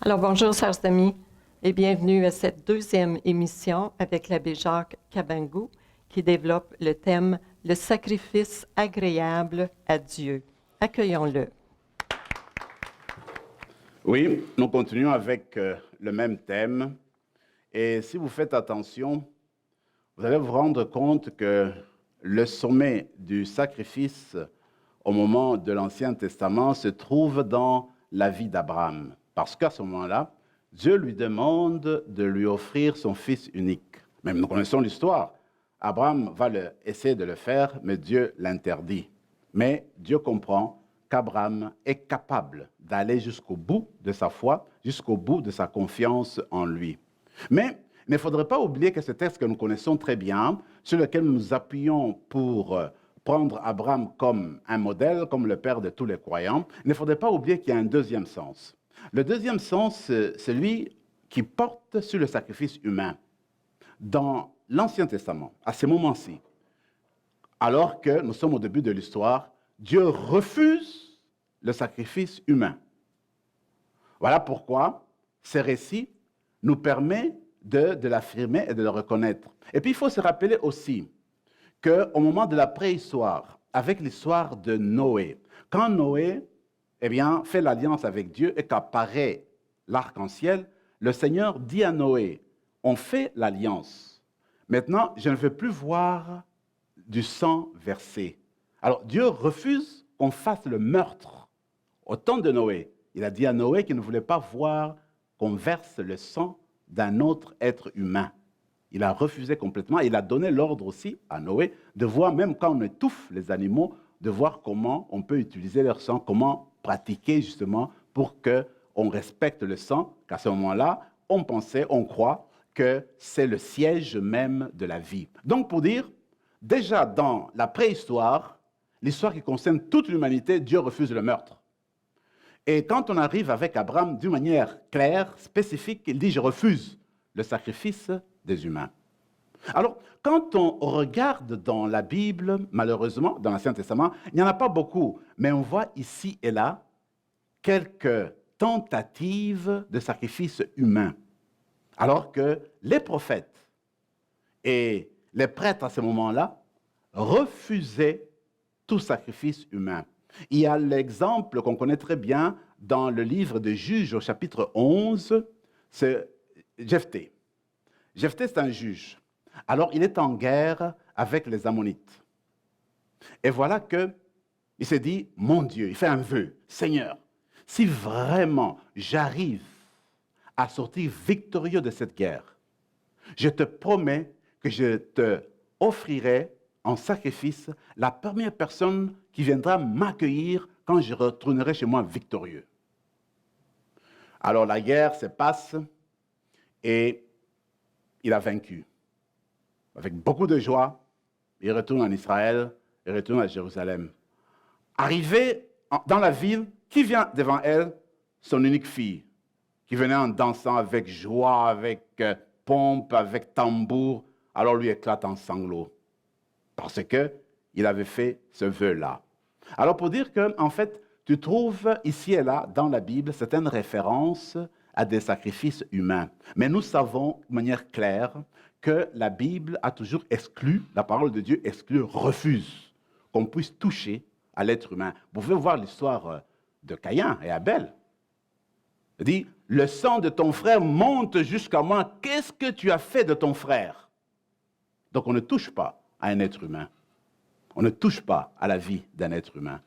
Alors bonjour chers amis et bienvenue à cette deuxième émission avec l'abbé Jacques Kabangou qui développe le thème « Le sacrifice agréable à Dieu ». Accueillons-le. Oui, nous continuons avec le même thème. Et si vous faites attention, vous allez vous rendre compte que le sommet du sacrifice au moment de l'Ancien Testament se trouve dans la vie d'Abraham. Parce qu'à ce moment-là, Dieu lui demande de lui offrir son fils unique. Même nous connaissons l'histoire. Abraham va essayer de le faire, mais Dieu l'interdit. Mais Dieu comprend qu'Abraham est capable d'aller jusqu'au bout de sa foi, jusqu'au bout de sa confiance en lui. Mais il ne faudrait pas oublier que ce texte que nous connaissons très bien, sur lequel nous nous appuyons pour prendre Abraham comme un modèle, comme le père de tous les croyants, il ne faudrait pas oublier qu'il y a un deuxième sens. Le deuxième sens, c'est celui qui porte sur le sacrifice humain. Dans l'Ancien Testament, à ce moment-ci, alors que nous sommes au début de l'histoire, Dieu refuse le sacrifice humain. Voilà pourquoi ces récits nous permettent de l'affirmer et de le reconnaître. Et puis il faut se rappeler aussi qu'au moment de la préhistoire, avec l'histoire de Noé, quand Noé fait l'alliance avec Dieu et qu'apparaît l'arc-en-ciel, le Seigneur dit à Noé, on fait l'alliance. Maintenant, je ne veux plus voir du sang versé. Alors Dieu refuse qu'on fasse le meurtre. Au temps de Noé, il a dit à Noé qu'il ne voulait pas voir qu'on verse le sang d'un autre être humain. Il a refusé complètement. Il a donné l'ordre aussi à Noé de voir, même quand on étouffe les animaux, de voir comment on peut utiliser leur sang, comment pratiquer justement pour qu'on respecte le sang, qu'à ce moment-là, on pensait, on croit que c'est le siège même de la vie. Donc pour dire, déjà dans la préhistoire, l'histoire qui concerne toute l'humanité, Dieu refuse le meurtre. Et quand on arrive avec Abraham d'une manière claire, spécifique, il dit « je refuse le sacrifice des humains ». Alors, quand on regarde dans la Bible, malheureusement, dans l'Ancien Testament, il n'y en a pas beaucoup, mais on voit ici et là quelques tentatives de sacrifice humain. Alors que les prophètes et les prêtres à ce moment-là refusaient tout sacrifice humain. Il y a l'exemple qu'on connaît très bien dans le livre de Juges au chapitre 11, c'est Jephthé. Jephthé, c'est un juge. Alors, il est en guerre avec les Ammonites. Et voilà qu'il s'est dit, mon Dieu, il fait un vœu, Seigneur, si vraiment j'arrive à sortir victorieux de cette guerre, je te promets que je te offrirai en sacrifice la première personne qui viendra m'accueillir quand je retournerai chez moi victorieux. Alors la guerre se passe et il a vaincu. Avec beaucoup de joie, il retourne en Israël, il retourne à Jérusalem. Arrivé dans la ville, qui vient devant elle? Son unique fille, qui venait en dansant avec joie, avec pompe, avec tambour. Alors lui éclate en sanglots. Parce qu'il avait fait ce vœu-là. Alors pour dire que, en fait, tu trouves ici et là, dans la Bible, certaines références à des sacrifices humains. Mais nous savons de manière claire que la Bible a toujours exclu, la parole de Dieu exclut, refuse qu'on puisse toucher à l'être humain. Vous pouvez voir l'histoire de Caïn et Abel. Il dit, le sang de ton frère monte jusqu'à moi, qu'est-ce que tu as fait de ton frère? Donc on ne touche pas à un être humain. On ne touche pas à la vie d'un être humain.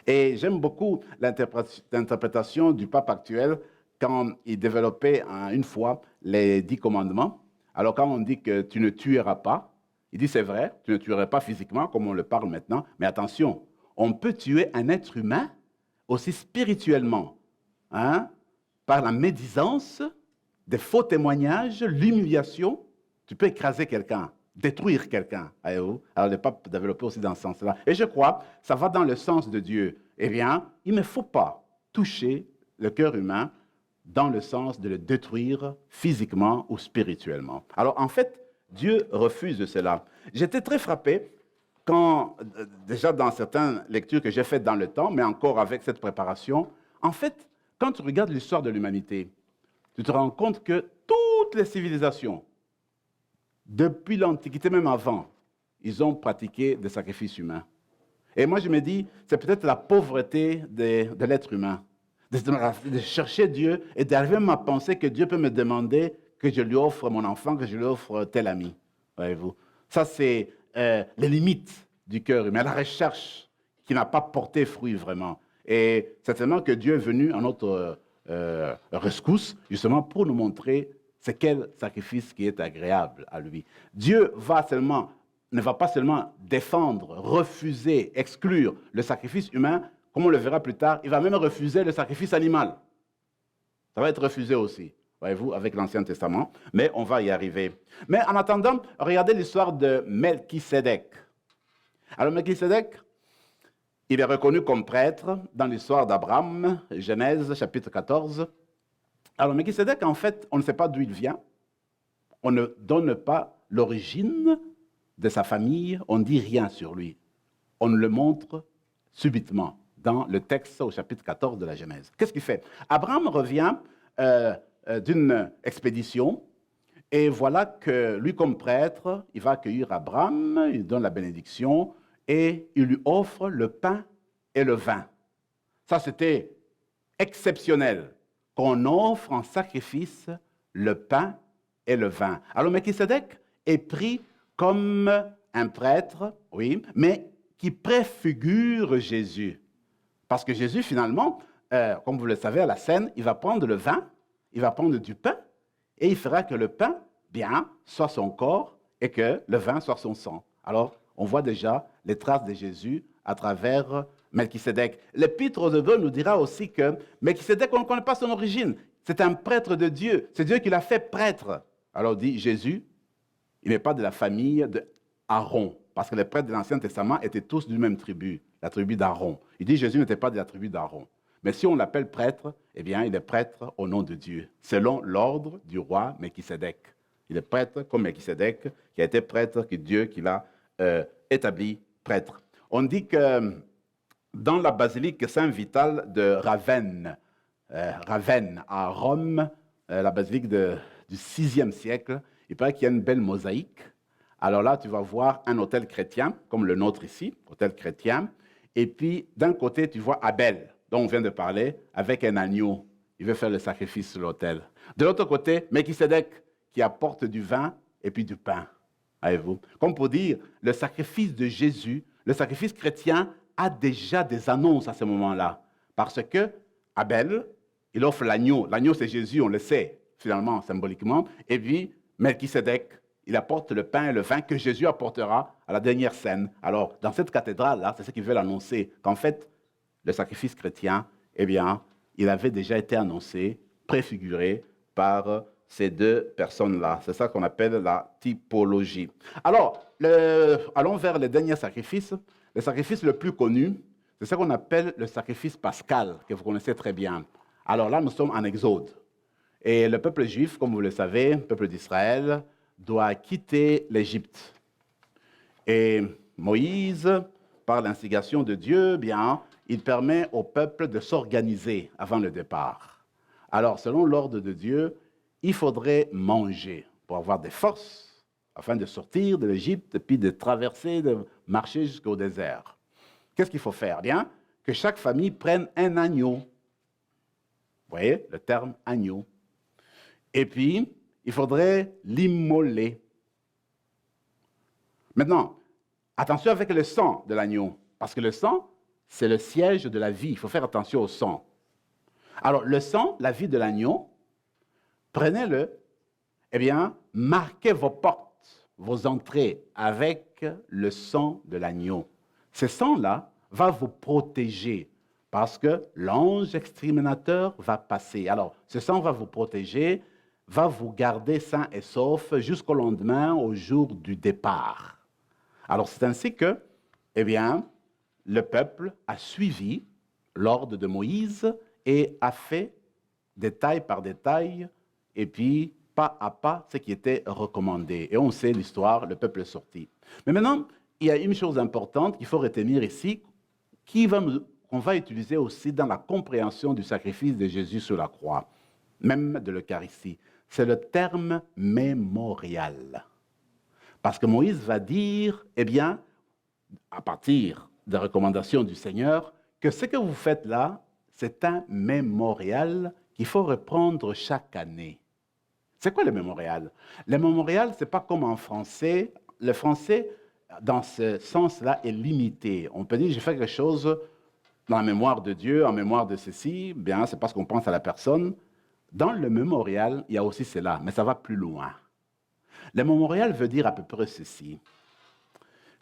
Et j'aime beaucoup l'interprétation du pape actuel quand il développait une fois les 10 commandements. Alors quand on dit que tu ne tueras pas, il dit c'est vrai, tu ne tueras pas physiquement comme on le parle maintenant, mais attention, on peut tuer un être humain aussi spirituellement, par la médisance, des faux témoignages, l'humiliation. Tu peux écraser quelqu'un, détruire quelqu'un. Alors le pape développait aussi dans ce sens-là. Et je crois, ça va dans le sens de Dieu. Eh bien, il ne faut pas toucher le cœur humain dans le sens de le détruire physiquement ou spirituellement. Alors en fait, Dieu refuse cela. J'étais très frappé quand, déjà dans certaines lectures que j'ai faites dans le temps, mais encore avec cette préparation, en fait, quand tu regardes l'histoire de l'humanité, tu te rends compte que toutes les civilisations, depuis l'Antiquité, même avant, ils ont pratiqué des sacrifices humains. Et moi, je me dis, c'est peut-être la pauvreté de l'être humain, de chercher Dieu et d'arriver même à penser que Dieu peut me demander que je lui offre mon enfant, que je lui offre tel ami. Voyez-vous? Ça, c'est les limites du cœur humain, la recherche qui n'a pas porté fruit vraiment. Et certainement que Dieu est venu à notre rescousse, justement pour nous montrer c'est quel sacrifice qui est agréable à lui. Dieu ne va pas seulement défendre, refuser, exclure le sacrifice humain, comme on le verra plus tard, il va même refuser le sacrifice animal. Ça va être refusé aussi, voyez-vous, avec l'Ancien Testament, mais on va y arriver. Mais en attendant, regardez l'histoire de Melchisédek. Alors Melchisédek, il est reconnu comme prêtre dans l'histoire d'Abraham, Genèse chapitre 14. Alors Melchisédek, en fait, on ne sait pas d'où il vient, on ne donne pas l'origine de sa famille, on ne dit rien sur lui. On le montre subitement dans le texte au chapitre 14 de la Genèse. Qu'est-ce qu'il fait? Abraham revient d'une expédition et voilà que lui, comme prêtre, il va accueillir Abraham, il donne la bénédiction et il lui offre le pain et le vin. Ça, c'était exceptionnel, qu'on offre en sacrifice le pain et le vin. Alors Melchisédek est pris comme un prêtre, oui, mais qui préfigure Jésus. Parce que Jésus, finalement, comme vous le savez, à la scène, il va prendre le vin, il va prendre du pain, et il fera que le pain, bien, soit son corps, et que le vin soit son sang. Alors, on voit déjà les traces de Jésus à travers Melchisédek. L'Épître aux Hébreux nous dira aussi que Melchisédek, on ne connaît pas son origine. C'est un prêtre de Dieu. C'est Dieu qui l'a fait prêtre. Alors, dit Jésus, il n'est pas de la famille d'Aaron, parce que les prêtres de l'Ancien Testament étaient tous du même tribu, la tribu d'Aaron. Il dit Jésus n'était pas de la tribu d'Aaron. Mais si on l'appelle prêtre, eh bien, il est prêtre au nom de Dieu, selon l'ordre du roi Melchisédek. Il est prêtre comme Melchisédek, qui a été prêtre, que Dieu qui l'a établi prêtre. On dit que dans la basilique Saint-Vital de Ravenne à Rome, la basilique du VIe siècle, il paraît qu'il y a une belle mosaïque. Alors là, tu vas voir un autel chrétien, comme le nôtre ici, autel chrétien. Et puis, d'un côté, tu vois Abel, dont on vient de parler, avec un agneau. Il veut faire le sacrifice sur l'autel. De l'autre côté, Melchisédek, qui apporte du vin et puis du pain. Voyez-vous? Comme pour dire, le sacrifice de Jésus, le sacrifice chrétien, a déjà des annonces à ce moment-là. Parce que Abel, il offre l'agneau. L'agneau, c'est Jésus, on le sait, finalement, symboliquement. Et puis, Melchisédek, il apporte le pain et le vin que Jésus apportera à la dernière scène. Alors, dans cette cathédrale-là, c'est ce qu'ils veulent annoncer, qu'en fait, le sacrifice chrétien, eh bien, il avait déjà été annoncé, préfiguré par ces deux personnes-là. C'est ça qu'on appelle la typologie. Alors, allons vers le dernier sacrifice. Le sacrifice le plus connu, c'est ce qu'on appelle le sacrifice pascal, que vous connaissez très bien. Alors là, nous sommes en Exode. Et le peuple juif, comme vous le savez, le peuple d'Israël, doit quitter l'Égypte. Et Moïse, par l'instigation de Dieu, bien, il permet au peuple de s'organiser avant le départ. Alors, selon l'ordre de Dieu, il faudrait manger pour avoir des forces afin de sortir de l'Égypte, puis de traverser, de marcher jusqu'au désert. Qu'est-ce qu'il faut faire? Bien, que chaque famille prenne un agneau. Vous voyez le terme agneau. Et puis, il faudrait l'immoler. Maintenant, attention avec le sang de l'agneau, parce que le sang, c'est le siège de la vie. Il faut faire attention au sang. Alors, le sang, la vie de l'agneau, prenez-le, eh bien, marquez vos portes, vos entrées avec le sang de l'agneau. Ce sang-là va vous protéger parce que l'ange exterminateur va passer. Alors, ce sang va vous protéger, va vous garder sain et sauf jusqu'au lendemain, au jour du départ. Alors, c'est ainsi que, eh bien, le peuple a suivi l'ordre de Moïse et a fait détail par détail, et puis pas à pas ce qui était recommandé. Et on sait l'histoire, le peuple est sorti. Mais maintenant, il y a une chose importante qu'il faut retenir ici, qu'on va utiliser aussi dans la compréhension du sacrifice de Jésus sur la croix. même de l'Eucharistie. C'est le terme mémorial. Parce que Moïse va dire, eh bien, à partir des recommandations du Seigneur, que ce que vous faites là, c'est un mémorial qu'il faut reprendre chaque année. C'est quoi le mémorial? Le mémorial, ce n'est pas comme en français. Le français, dans ce sens-là, est limité. On peut dire, j'ai fait quelque chose dans la mémoire de Dieu, en mémoire de ceci, bien, c'est parce qu'on pense à la personne. Dans le mémorial, il y a aussi cela, mais ça va plus loin. Le mémorial veut dire à peu près ceci.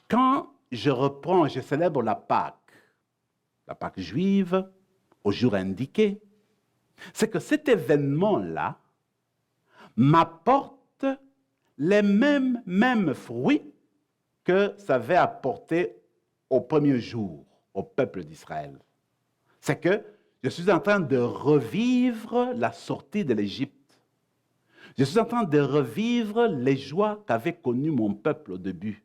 Quand je reprends, je célèbre la Pâque juive, au jour indiqué, c'est que cet événement-là m'apporte les mêmes fruits que ça avait apporté au premier jour au peuple d'Israël. C'est que je suis en train de revivre la sortie de l'Égypte. Je suis en train de revivre les joies qu'avait connues mon peuple au début.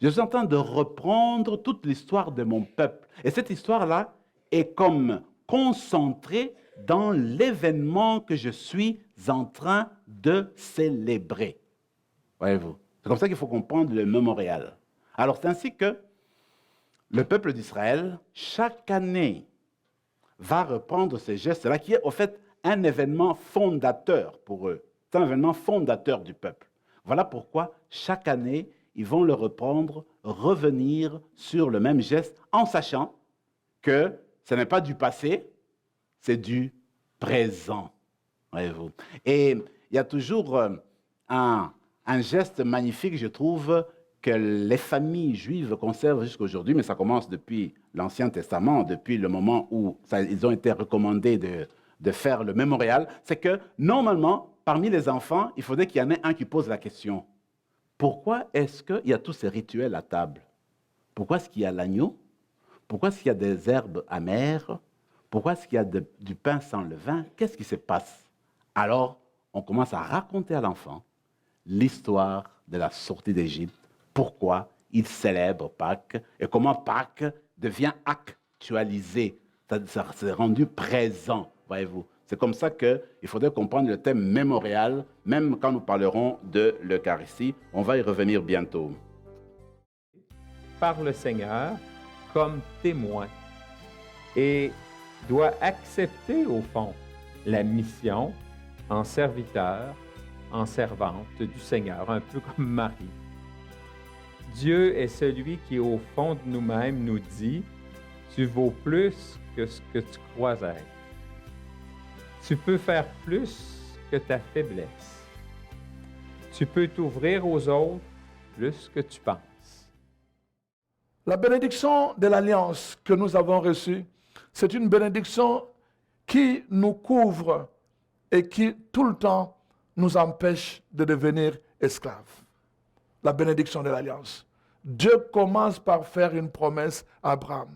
Je suis en train de reprendre toute l'histoire de mon peuple. Et cette histoire-là est comme concentrée dans l'événement que je suis en train de célébrer. Voyez-vous? C'est comme ça qu'il faut comprendre le mémorial. Alors, c'est ainsi que le peuple d'Israël, chaque année, va reprendre ces gestes-là, qui est au fait un événement fondateur pour eux. C'est un événement fondateur du peuple. Voilà pourquoi, chaque année, ils vont le reprendre, revenir sur le même geste, en sachant que ce n'est pas du passé, c'est du présent. Voyez-vous. Et il y a toujours un geste magnifique, je trouve, que les familles juives conservent jusqu'à aujourd'hui, mais ça commence depuis l'Ancien Testament, depuis le moment où ils ont été recommandés de faire le mémorial, c'est que normalement, parmi les enfants, il faudrait qu'il y en ait un qui pose la question. Pourquoi est-ce qu'il y a tous ces rituels à table? Pourquoi est-ce qu'il y a l'agneau? Pourquoi est-ce qu'il y a des herbes amères? Pourquoi est-ce qu'il y a du pain sans levain? Qu'est-ce qui se passe? Alors, on commence à raconter à l'enfant l'histoire de la sortie d'Égypte, pourquoi il célèbre Pâques et comment Pâques devient actualisé. Ça s'est rendu présent, voyez-vous. C'est comme ça qu'il faudrait comprendre le thème mémorial, même quand nous parlerons de l'Eucharistie. On va y revenir bientôt. Par le Seigneur comme témoin et doit accepter, au fond, la mission en serviteur, en servante du Seigneur, un peu comme Marie. Dieu est celui qui, au fond de nous-mêmes, nous dit « Tu vaux plus que ce que tu crois être. Tu peux faire plus que ta faiblesse. Tu peux t'ouvrir aux autres plus que tu penses. » La bénédiction de l'alliance que nous avons reçue, c'est une bénédiction qui nous couvre et qui, tout le temps, nous empêche de devenir esclaves. La bénédiction de l'alliance. Dieu commence par faire une promesse à Abraham.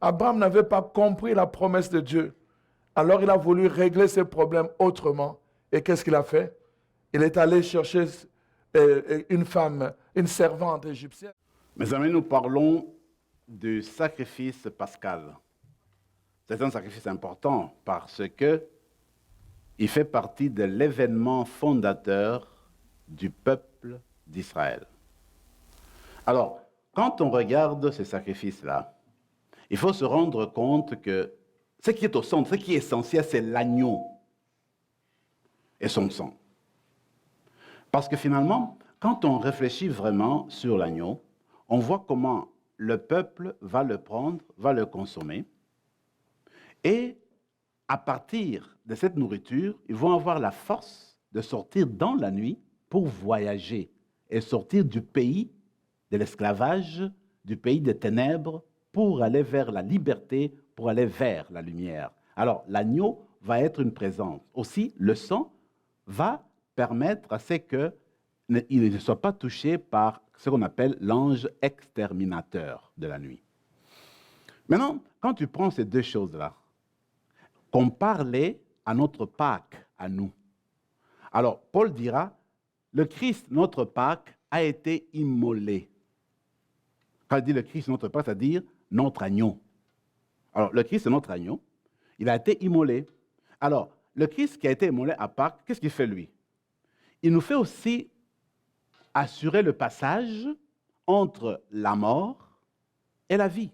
Abraham n'avait pas compris la promesse de Dieu. Alors il a voulu régler ses problèmes autrement. Et qu'est-ce qu'il a fait? Il est allé chercher une femme, une servante égyptienne. Mes amis, nous parlons du sacrifice pascal. C'est un sacrifice important parce que il fait partie de l'événement fondateur du peuple d'Israël. Alors, quand on regarde ce sacrifice-là, il faut se rendre compte que ce qui est au centre, ce qui est essentiel, c'est l'agneau et son sang. Parce que finalement, quand on réfléchit vraiment sur l'agneau, on voit comment le peuple va le prendre, va le consommer, et à partir de cette nourriture, ils vont avoir la force de sortir dans la nuit pour voyager et sortir du pays de l'esclavage, du pays des ténèbres, pour aller vers la liberté, pour aller vers la lumière. Alors, l'agneau va être une présence. Aussi, le sang va permettre à ce qu'il ne soit pas touché par ce qu'on appelle l'ange exterminateur de la nuit. Maintenant, quand tu prends ces deux choses-là, compare-les à notre Pâques, à nous. Alors, Paul dira, le Christ, notre Pâques, a été immolé. Quand il dit le Christ, notre Pâques, c'est-à-dire notre agneau. Alors, le Christ, c'est notre agneau. Il a été immolé. Alors, le Christ qui a été immolé à Pâques, qu'est-ce qu'il fait lui? Il nous fait aussi assurer le passage entre la mort et la vie,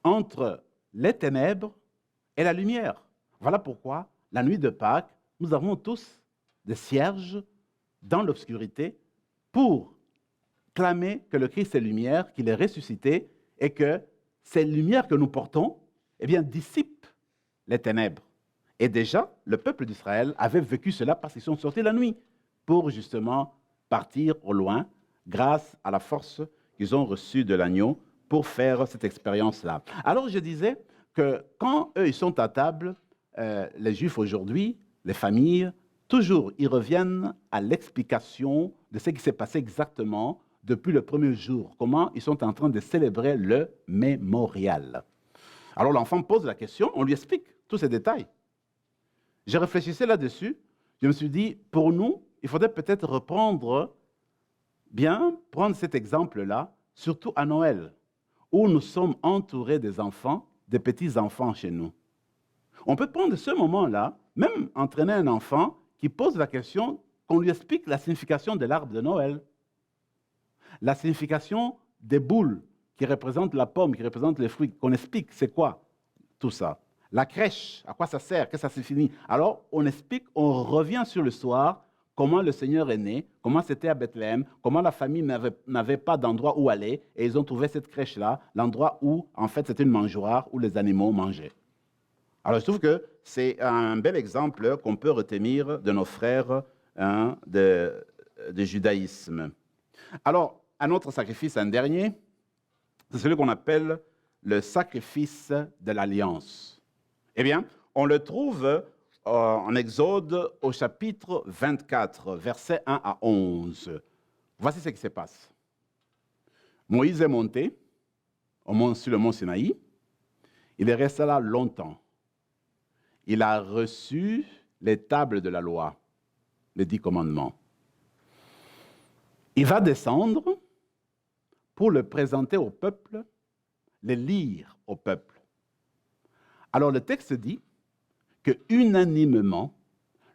entre les ténèbres et la lumière. Voilà pourquoi, la nuit de Pâques, nous avons tous des cierges dans l'obscurité pour clamer que le Christ est lumière, qu'il est ressuscité et que ces lumières que nous portons, eh bien, dissipent les ténèbres. Et déjà, le peuple d'Israël avait vécu cela parce qu'ils sont sortis la nuit pour justement partir au loin grâce à la force qu'ils ont reçue de l'agneau pour faire cette expérience-là. Alors je disais que quand eux, ils sont à table, les Juifs aujourd'hui, les familles, toujours, ils reviennent à l'explication de ce qui s'est passé exactement depuis le premier jour, comment ils sont en train de célébrer le mémorial. Alors l'enfant pose la question, on lui explique tous ces détails. J'ai réfléchi là-dessus, je me suis dit, pour nous, il faudrait peut-être prendre cet exemple-là, surtout à Noël, où nous sommes entourés des enfants, des petits-enfants chez nous. On peut prendre ce moment-là, même entraîner un enfant qui pose la question, qu'on lui explique la signification de l'arbre de Noël, la signification des boules qui représentent la pomme, qui représentent les fruits, qu'on explique c'est quoi tout ça. La crèche, à quoi ça sert, qu'est-ce que ça signifie. Alors, on explique, on revient sur l'histoire, comment le Seigneur est né, comment c'était à Bethléem, comment la famille n'avait pas d'endroit où aller, et ils ont trouvé cette crèche-là, l'endroit où, en fait, c'était une mangeoire où les animaux mangeaient. Alors, je trouve que c'est un bel exemple qu'on peut retenir de nos frères de judaïsme. Alors, un autre sacrifice, un dernier, c'est celui qu'on appelle le sacrifice de l'alliance. Eh bien, on le trouve en Exode au chapitre 24, versets 1 à 11. Voici ce qui se passe. Moïse est monté sur le mont Sinaï. Il est resté là longtemps. Il a reçu les tables de la loi, les 10 commandements. Il va descendre pour le présenter au peuple, les lire au peuple. Alors le texte dit que unanimement,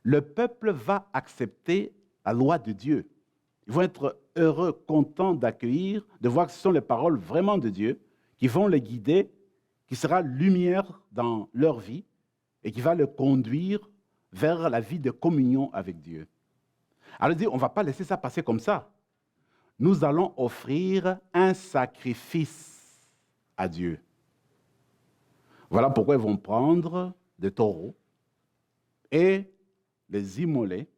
le peuple va accepter la loi de Dieu. Ils vont être heureux, contents d'accueillir, de voir que ce sont les paroles vraiment de Dieu qui vont les guider, qui sera lumière dans leur vie et qui va les conduire vers la vie de communion avec Dieu. Alors il dit, on ne va pas laisser ça passer comme ça. Nous allons offrir un sacrifice à Dieu. Voilà pourquoi ils vont prendre des taureaux et les immoler,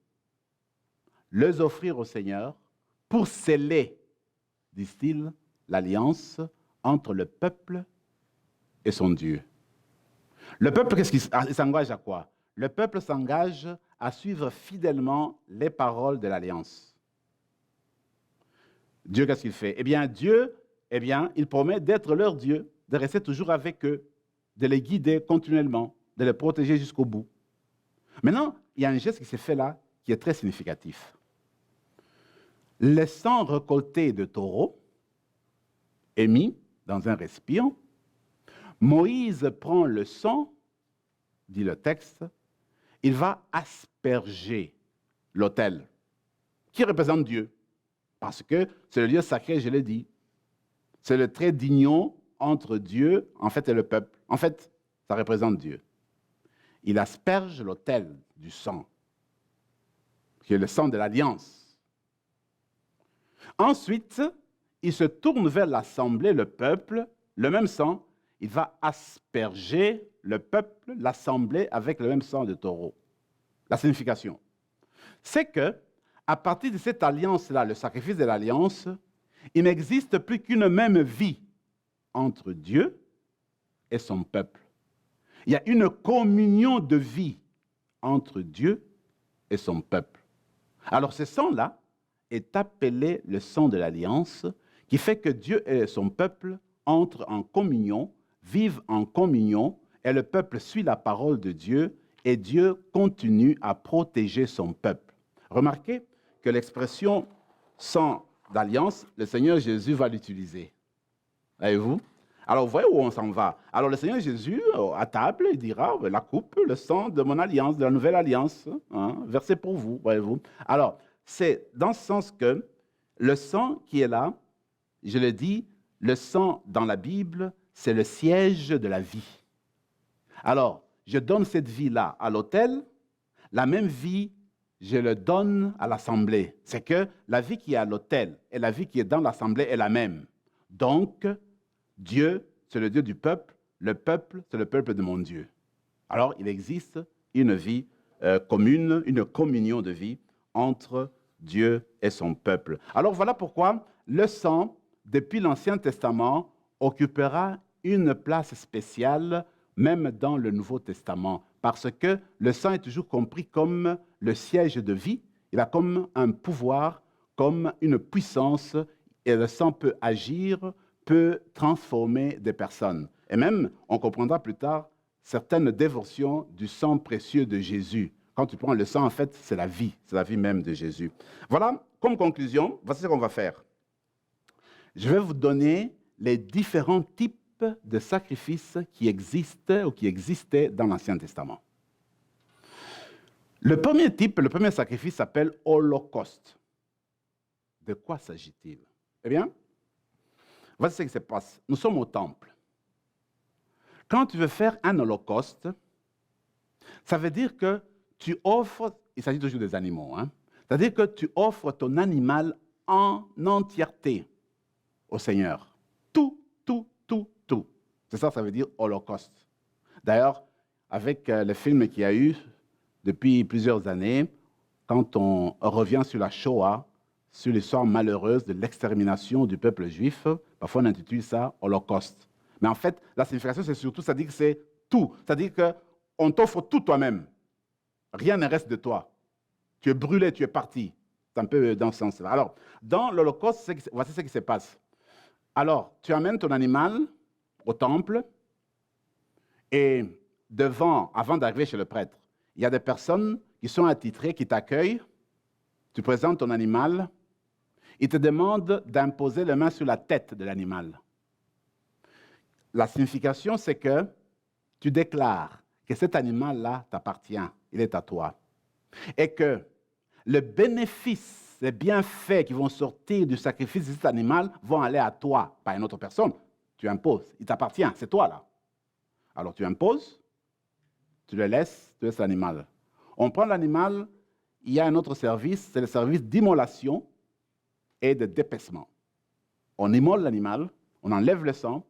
les offrir au Seigneur pour sceller, disent-ils, l'alliance entre le peuple et son Dieu. Le peuple, qu'est-ce qu'il s'engage à quoi? Le peuple s'engage à suivre fidèlement les paroles de l'alliance. Dieu, qu'est-ce qu'il fait? Dieu, il promet d'être leur Dieu, de rester toujours avec eux, de les guider continuellement, de les protéger jusqu'au bout. Maintenant, il y a un geste qui s'est fait là, qui est très significatif. Le sang récolté de taureau est mis dans un récipient. Moïse prend le sang, dit le texte, il va asperger l'autel, qui représente Dieu. Parce que c'est le lieu sacré, je l'ai dit. C'est le trait d'union entre Dieu, en fait, et le peuple. En fait, ça représente Dieu. Il asperge l'autel du sang, qui est le sang de l'alliance. Ensuite, il se tourne vers l'assemblée, le peuple, le même sang. Il va asperger le peuple, l'assemblée, avec le même sang de taureau. La signification, c'est que à partir de cette alliance-là, le sacrifice de l'alliance, il n'existe plus qu'une même vie entre Dieu et son peuple. Il y a une communion de vie entre Dieu et son peuple. Alors ce sang-là est appelé le sang de l'alliance, qui fait que Dieu et son peuple entrent en communion, vivent en communion, et le peuple suit la parole de Dieu, et Dieu continue à protéger son peuple. Remarquez que l'expression « sang d'alliance », le Seigneur Jésus va l'utiliser. Voyez-vous? Alors, vous voyez où on s'en va. Alors, le Seigneur Jésus, à table, il dira, la coupe, le sang de mon alliance, de la nouvelle alliance, versé pour vous, voyez-vous. Alors, c'est dans ce sens que le sang qui est là, je le dis, le sang dans la Bible, c'est le siège de la vie. Alors, je donne cette vie-là à l'autel, la même vie, je le donne à l'assemblée. C'est que la vie qui est à l'autel et la vie qui est dans l'assemblée est la même. Donc, Dieu, c'est le Dieu du peuple, c'est le peuple de mon Dieu. Alors, il existe une vie commune, une communion de vie entre Dieu et son peuple. Alors, voilà pourquoi le sang, depuis l'Ancien Testament, occupera une place spéciale, même dans le Nouveau Testament, parce que le sang est toujours compris comme le siège de vie. Il a comme un pouvoir, comme une puissance, et le sang peut agir, peut transformer des personnes. Et même, on comprendra plus tard certaines dévotions du sang précieux de Jésus. Quand tu prends le sang, en fait, c'est la vie même de Jésus. Voilà, comme conclusion, voici ce qu'on va faire. Je vais vous donner les différents types de sacrifices qui existent ou qui existaient dans l'Ancien Testament. Le premier type, le premier sacrifice s'appelle Holocauste. De quoi s'agit-il? Eh bien, voici ce qui se passe. Nous sommes au temple. Quand tu veux faire un holocauste, ça veut dire que tu offres, il s'agit toujours des animaux, c'est-à-dire que tu offres ton animal en entièreté au Seigneur. Tout. C'est ça, ça veut dire holocauste. D'ailleurs, avec le film qu'il y a eu depuis plusieurs années, quand on revient sur la Shoah, sur l'histoire malheureuse de l'extermination du peuple juif, parfois on intitule ça holocauste. Mais en fait, la signification, c'est surtout, ça dit que c'est tout. C'est-à-dire qu'on t'offre tout toi-même. Rien ne reste de toi. Tu es brûlé, tu es parti. C'est un peu dans ce sens-là. Alors, dans l'holocauste, voici ce qui se passe. Alors, tu amènes ton animal au temple et avant d'arriver chez le prêtre, il y a des personnes qui sont attitrées, qui t'accueillent. Tu présentes ton animal. Ils te demandent d'imposer les mains sur la tête de l'animal. La signification, c'est que tu déclares que cet animal-là t'appartient, il est à toi. Et que le bénéfice, les bienfaits qui vont sortir du sacrifice de cet animal vont aller à toi, pas à une autre personne. Tu imposes, il t'appartient, c'est toi là. Alors tu imposes, tu laisses l'animal. On prend l'animal, il y a un autre service, c'est le service d'immolation et de dépècement. On immole l'animal, on enlève le sang,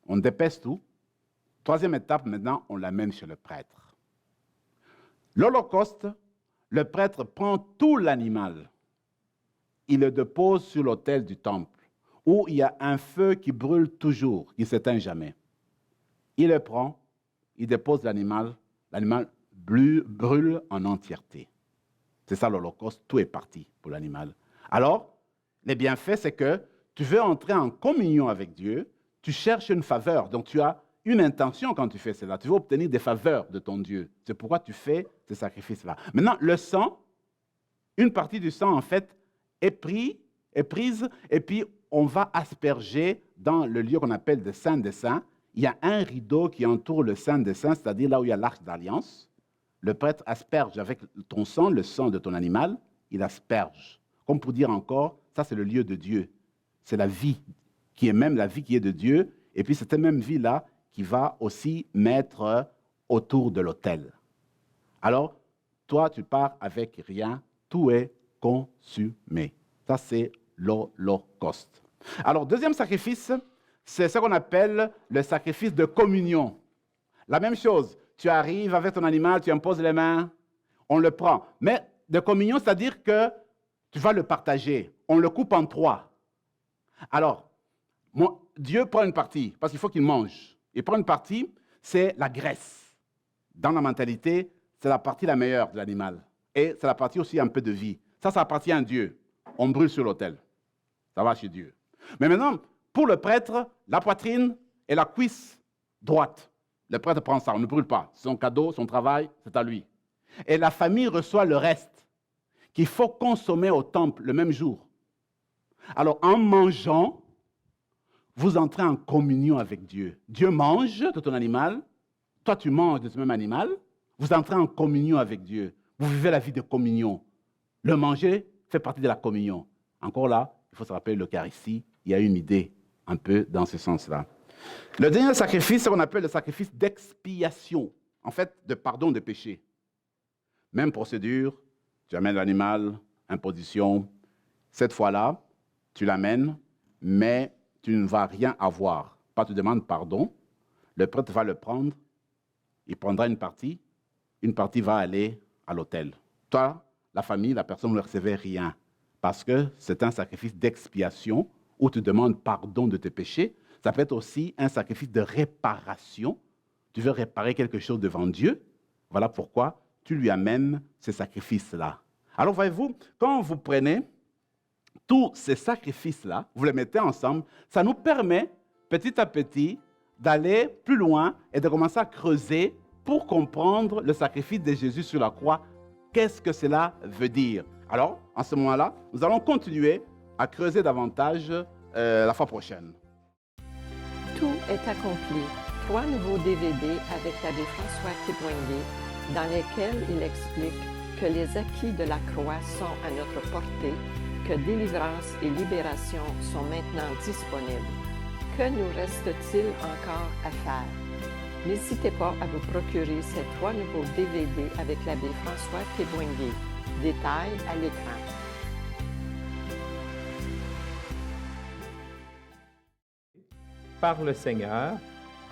on dépèce tout. Troisième étape, maintenant, on l'amène chez le prêtre. L'Holocauste, le prêtre prend tout l'animal, il le dépose sur l'autel du temple, où il y a un feu qui brûle toujours, qui ne s'éteint jamais. Il le prend, il dépose l'animal brûle en entièreté. C'est ça l'Holocauste, tout est parti pour l'animal. Alors, les bienfaits, c'est que tu veux entrer en communion avec Dieu, tu cherches une faveur, donc tu as une intention quand tu fais cela, tu veux obtenir des faveurs de ton Dieu. C'est pourquoi tu fais ce sacrifice-là. Maintenant, le sang, une partie du sang, en fait, est prise, et puis on va asperger dans le lieu qu'on appelle le Saint des Saints. Il y a un rideau qui entoure le Saint des Saints, c'est-à-dire là où il y a l'Arche d'Alliance. Le prêtre asperge avec ton sang, le sang de ton animal, il asperge. Comme pour dire encore, ça c'est le lieu de Dieu. C'est la vie, qui est même la vie qui est de Dieu, et puis c'est cette même vie-là qui va aussi mettre autour de l'autel. Alors, toi, tu pars avec rien, tout est consumé. Ça, c'est l'Holocauste. Alors, deuxième sacrifice, c'est ce qu'on appelle le sacrifice de communion. La même chose, tu arrives avec ton animal, tu imposes les mains, on le prend. Mais de communion, c'est-à-dire que tu vas le partager. On le coupe en trois. Alors, Dieu prend une partie, parce qu'il faut qu'il mange. Il prend une partie, c'est la graisse. Dans la mentalité, c'est la partie la meilleure de l'animal. Et c'est la partie aussi un peu de vie. Ça appartient à Dieu. On brûle sur l'autel. Ça va chez Dieu. Mais maintenant, pour le prêtre, la poitrine et la cuisse droite. Le prêtre prend ça, on ne brûle pas. Son cadeau, son travail, c'est à lui. Et la famille reçoit le reste, qu'il faut consommer au temple le même jour. Alors, en mangeant, vous entrez en communion avec Dieu. Dieu mange de ton animal, toi tu manges de ce même animal, vous entrez en communion avec Dieu. Vous vivez la vie de communion. Le manger fait partie de la communion. Encore là, il faut se rappeler l'Eucharistie, il y a une idée un peu dans ce sens-là. Le dernier sacrifice, c'est ce qu'on appelle le sacrifice d'expiation, en fait, de pardon de péché. Même procédure, tu amènes l'animal, imposition. Cette fois-là, tu l'amènes, mais tu ne vas rien avoir. Pas te demande pardon, le prêtre va le prendre, il prendra une partie va aller à l'autel. Toi, la famille, la personne ne recevait rien, parce que c'est un sacrifice d'expiation où tu demandes pardon de tes péchés. Ça peut être aussi un sacrifice de réparation. Tu veux réparer quelque chose devant Dieu. Voilà pourquoi tu lui amènes ce sacrifice-là. Alors, voyez-vous, quand vous prenez tous ces sacrifices-là, vous les mettez ensemble, ça nous permet petit à petit d'aller plus loin et de commencer à creuser pour comprendre le sacrifice de Jésus sur la croix. Qu'est-ce que cela veut dire? Alors, en ce moment-là, nous allons continuer à creuser davantage la fois prochaine. Tout est accompli. 3 nouveaux DVD avec l'abbé François Kipwenge, dans lesquels il explique que les acquis de la croix sont à notre portée, que délivrance et libération sont maintenant disponibles. Que nous reste-t-il encore à faire? N'hésitez pas à vous procurer ces 3 nouveaux DVD avec l'abbé François Kipwenge. Détails à l'écran. Par le Seigneur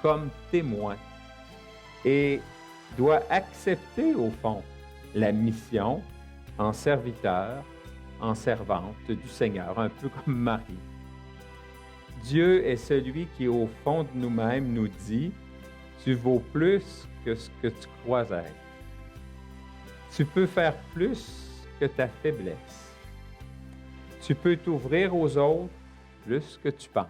comme témoin et doit accepter au fond la mission en serviteur, en servante du Seigneur, un peu comme Marie. Dieu est celui qui, au fond de nous-mêmes, nous dit « Tu vaux plus que ce que tu crois être. Tu peux faire plus que ta faiblesse. Tu peux t'ouvrir aux autres plus que tu penses.